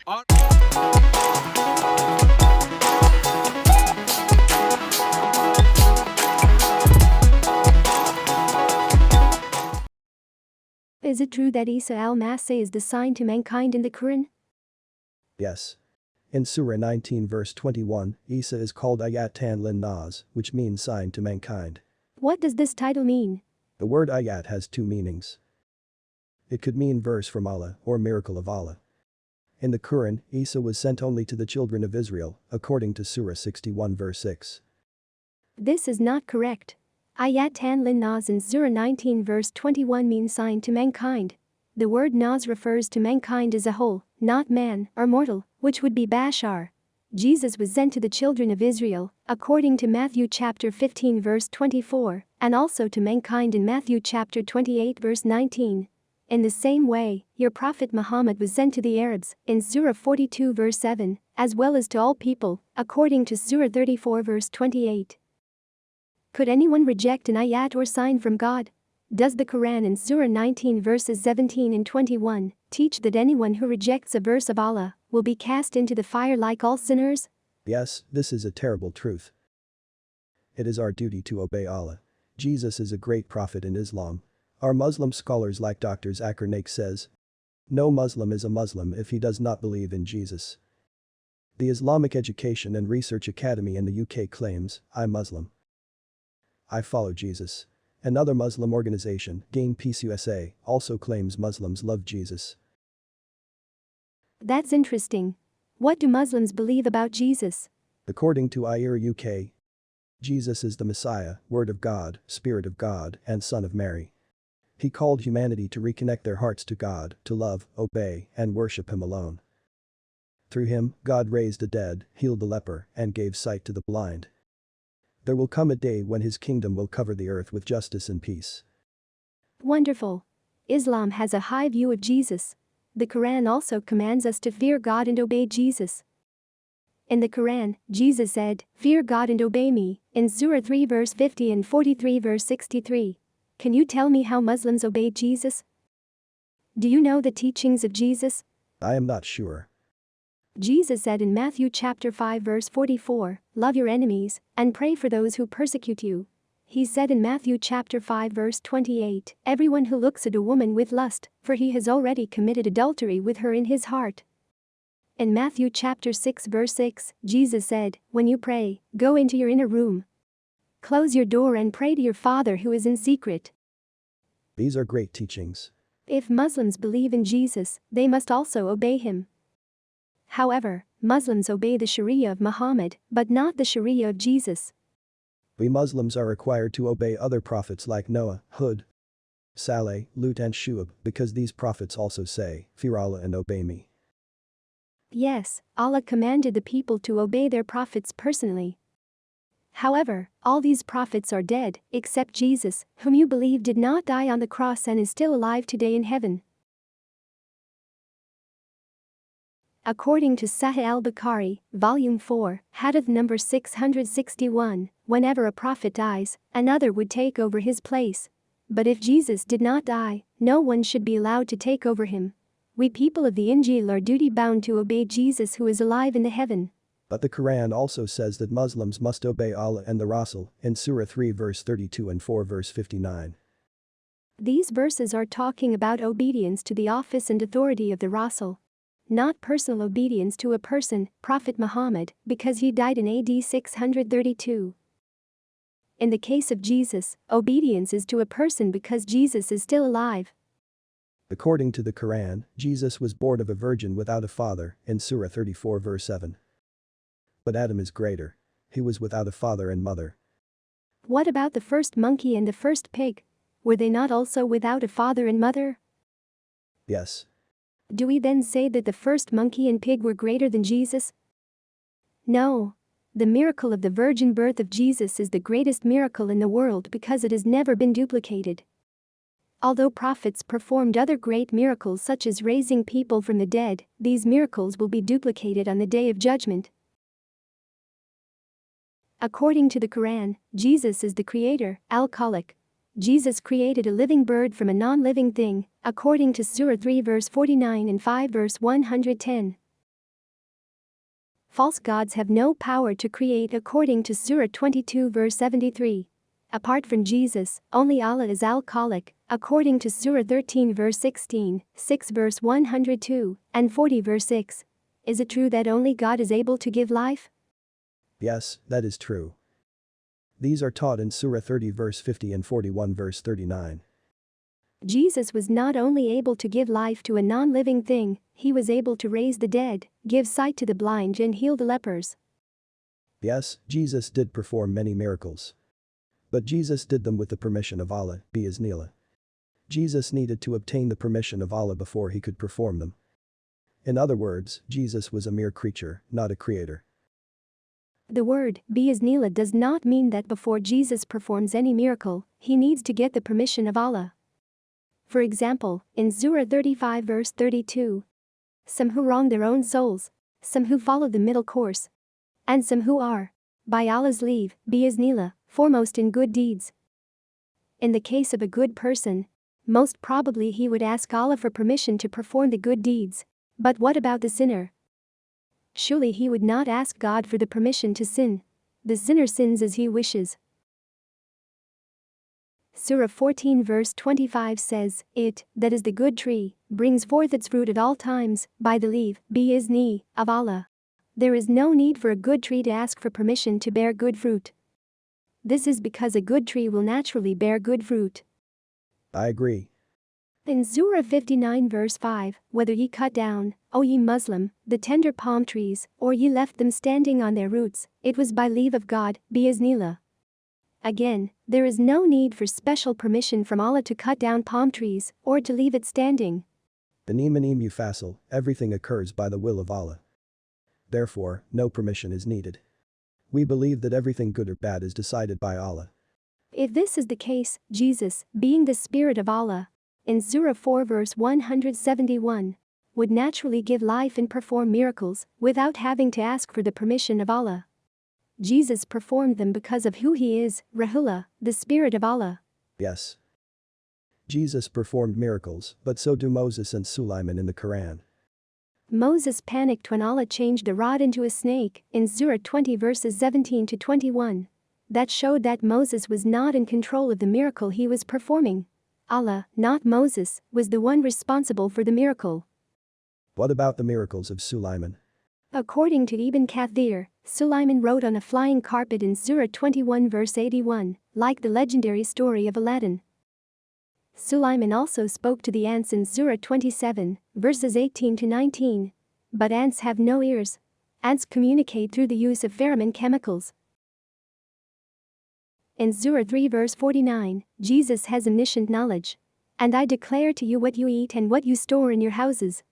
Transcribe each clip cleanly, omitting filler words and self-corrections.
Is it true that Isa al-masih is the sign to mankind in the Quran? Yes. In Surah 19 verse 21, Isa is called ayatan lin-nas, which means sign to mankind. What does this title mean? The word ayat has two meanings. It could mean verse from Allah or miracle of Allah. In the Quran, Isa was sent only to the children of Israel, according to Surah 61 verse 6. This is not correct. Ayatan lin-nas in Surah 19 verse 21 means sign to mankind. The word nas refers to mankind as a whole, not man or mortal, which would be Bashar. Jesus was sent to the children of Israel, according to Matthew chapter 15 verse 24, and also to mankind in Matthew chapter 28 verse 19. In the same way, your prophet Muhammad was sent to the Arabs, in Surah 42 verse 7, as well as to all people, according to Surah 34 verse 28. Could anyone reject an ayat or sign from God? Does the Quran in Surah 19 verses 17 and 21 teach that anyone who rejects a verse of Allah will be cast into the fire like all sinners? Yes, this is a terrible truth. It is our duty to obey Allah. Jesus is a great prophet in Islam. Our Muslim scholars like Dr. Zakir Naik says, no Muslim is a Muslim if he does not believe in Jesus. The Islamic Education and Research Academy in the UK claims, I'm Muslim. I follow Jesus. Another Muslim organization, Gain Peace USA, also claims Muslims love Jesus. That's interesting. What do Muslims believe about Jesus? According to IER UK, Jesus is the Messiah, Word of God, Spirit of God, and Son of Mary. He called humanity to reconnect their hearts to God, to love, obey, and worship Him alone. Through Him, God raised the dead, healed the leper, and gave sight to the blind. There will come a day when His kingdom will cover the earth with justice and peace. Wonderful. Islam has a high view of Jesus. The Quran also commands us to fear God and obey Jesus. In the Quran, Jesus said, "Fear God and obey me," in Surah 3 verse 50 and 43 verse 63. Can you tell me how Muslims obey Jesus? Do you know the teachings of Jesus? I am not sure. Jesus said in Matthew chapter 5 verse 44, "Love your enemies, and pray for those who persecute you." He said in Matthew chapter 5 verse 28, "Everyone who looks at a woman with lust, for he has already committed adultery with her in his heart." In Matthew chapter 6 verse 6, Jesus said, "When you pray, go into your inner room. Close your door and pray to your Father who is in secret." These are great teachings. If Muslims believe in Jesus, they must also obey him. However, Muslims obey the Sharia of Muhammad, but not the Sharia of Jesus. We Muslims are required to obey other prophets like Noah, Hud, Saleh, Lut and Shu'aib, because these prophets also say, "Fear Allah and obey me." Yes, Allah commanded the people to obey their prophets personally. However, all these prophets are dead, except Jesus, whom you believe did not die on the cross and is still alive today in heaven. According to Sahih al-Bukhari, Volume 4, Hadith number 661, whenever a prophet dies, another would take over his place. But if Jesus did not die, no one should be allowed to take over him. We people of the Injil are duty-bound to obey Jesus who is alive in the heaven. But the Quran also says that Muslims must obey Allah and the Rasul, in Surah 3 verse 32 and 4 verse 59. These verses are talking about obedience to the office and authority of the Rasul. Not personal obedience to a person, Prophet Muhammad, because he died in AD 632. In the case of Jesus, obedience is to a person because Jesus is still alive. According to the Quran, Jesus was born of a virgin without a father, in Surah 34 verse 7. But Adam is greater. He was without a father and mother. What about the first monkey and the first pig? Were they not also without a father and mother? Yes. Do we then say that the first monkey and pig were greater than Jesus? No. The miracle of the virgin birth of Jesus is the greatest miracle in the world because it has never been duplicated. Although prophets performed other great miracles such as raising people from the dead, these miracles will be duplicated on the day of judgment. According to the Quran, Jesus is the creator, al-Khaliq. Jesus created a living bird from a non-living thing, according to Surah 3 verse 49 and 5 verse 110. False gods have no power to create according to Surah 22 verse 73. Apart from Jesus, only Allah is al-Khaliq, according to Surah 13 verse 16, 6 verse 102, and 40 verse 6. Is it true that only God is able to give life? Yes, that is true. These are taught in Surah 30 verse 50 and 41 verse 39. Jesus was not only able to give life to a non-living thing, he was able to raise the dead, give sight to the blind and heal the lepers. Yes, Jesus did perform many miracles. But Jesus did them with the permission of Allah, bi-iznillah. Jesus needed to obtain the permission of Allah before he could perform them. In other words, Jesus was a mere creature, not a creator. The word bi-iznillah does not mean that before Jesus performs any miracle, he needs to get the permission of Allah. For example, in Surah 35 verse 32, some who wrong their own souls, some who follow the middle course, and some who are, by Allah's leave, bi-iznillah, foremost in good deeds. In the case of a good person, most probably he would ask Allah for permission to perform the good deeds. But what about the sinner? Surely he would not ask God for the permission to sin. The sinner sins as he wishes. Surah 14 verse 25 says, "It, that is the good tree, brings forth its fruit at all times, by the leave, bi-izni, of Allah." There is no need for a good tree to ask for permission to bear good fruit. This is because a good tree will naturally bear good fruit. I agree. In Surah 59 verse 5, "Whether ye cut down, O ye Muslim, the tender palm trees, or ye left them standing on their roots, it was by leave of God, bi-iznillah." Again, there is no need for special permission from Allah to cut down palm trees, or to leave it standing. Benim anim yufasil, everything occurs by the will of Allah. Therefore, no permission is needed. We believe that everything good or bad is decided by Allah. If this is the case, Jesus, being the Spirit of Allah, in Surah 4 verse 171, would naturally give life and perform miracles without having to ask for the permission of Allah. Jesus performed them because of who he is, Ruhullah, the Spirit of Allah. Yes. Jesus performed miracles, but so do Moses and Sulaiman in the Quran. Moses panicked when Allah changed the rod into a snake, in Surah 20 verses 17 to 21. That showed that Moses was not in control of the miracle he was performing. Allah, not Moses, was the one responsible for the miracle. What about the miracles of Sulaiman? According to Ibn Kathir, Sulaiman wrote on a flying carpet in Surah 21 verse 81, like the legendary story of Aladdin. Sulaiman also spoke to the ants in Surah 27, verses 18 to 19. But ants have no ears. Ants communicate through the use of pheromone chemicals. In Surah 3 verse 49, Jesus has omniscient knowledge. "And I declare to you what you eat and what you store in your houses."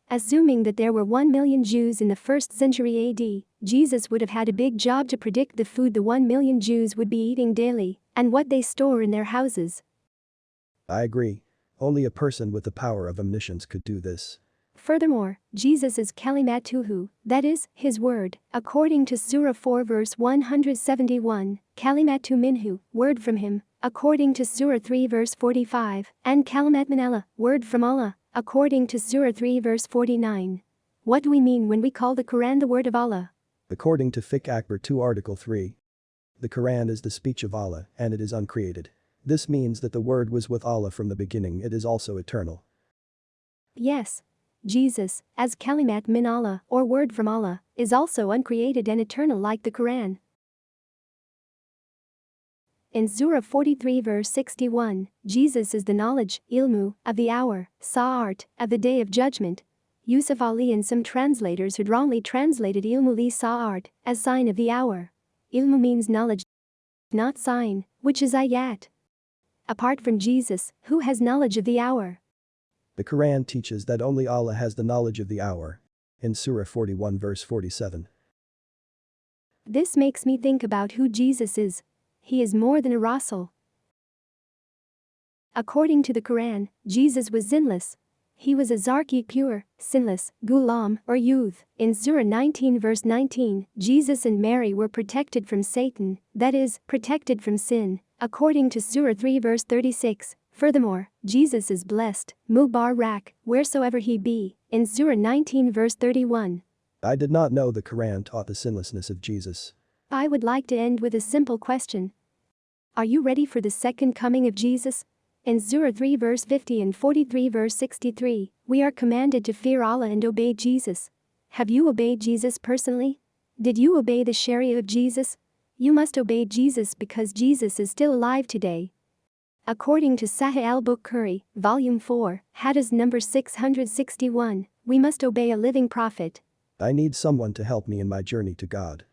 Assuming that there were 1 million Jews in the 1st century AD, Jesus would have had a big job to predict the food the 1 million Jews would be eating daily, and what they store in their houses. I agree. Only a person with the power of omniscience could do this. Furthermore, Jesus is kalimatuhu, that is, his word, according to Surah 4 verse 171, kalimatu minhu, word from him, according to Surah 3 verse 45, and kalimat min Allah, word from Allah, according to Surah 3 verse 49. What do we mean when we call the Quran the word of Allah? According to Fiqh Akbar 2 Article 3, the Quran is the speech of Allah and it is uncreated. This means that the word was with Allah from the beginning. It is also eternal. Yes. Jesus, as kalimat min Allah, or word from Allah, is also uncreated and eternal like the Quran. In Surah 43 verse 61, Jesus is the knowledge, ilmu, of the hour, sa'at, of the day of judgment. Yusuf Ali and some translators had wrongly translated ilmu li sa'at as sign of the hour. Ilmu means knowledge, not sign, which is ayat. Apart from Jesus, who has knowledge of the hour? The Quran teaches that only Allah has the knowledge of the hour. In Surah 41 verse 47. This makes me think about who Jesus is. He is more than a Rasul. According to the Quran, Jesus was sinless. He was a Zarki pure, sinless, Ghulam, or youth. In Surah 19 verse 19, Jesus and Mary were protected from Satan, that is, protected from sin, according to Surah 3 verse 36. Furthermore, Jesus is blessed, Mubarak, wheresoever he be, in Surah 19 verse 31. I did not know the Quran taught the sinlessness of Jesus. I would like to end with a simple question. Are you ready for the second coming of Jesus? In Surah 3 verse 50 and 43 verse 63, we are commanded to fear Allah and obey Jesus. Have you obeyed Jesus personally? Did you obey the Sharia of Jesus? You must obey Jesus because Jesus is still alive today. According to Sahih al-Bukhari, Volume 4, Hadith number 661, we must obey a living prophet. I need someone to help me in my journey to God.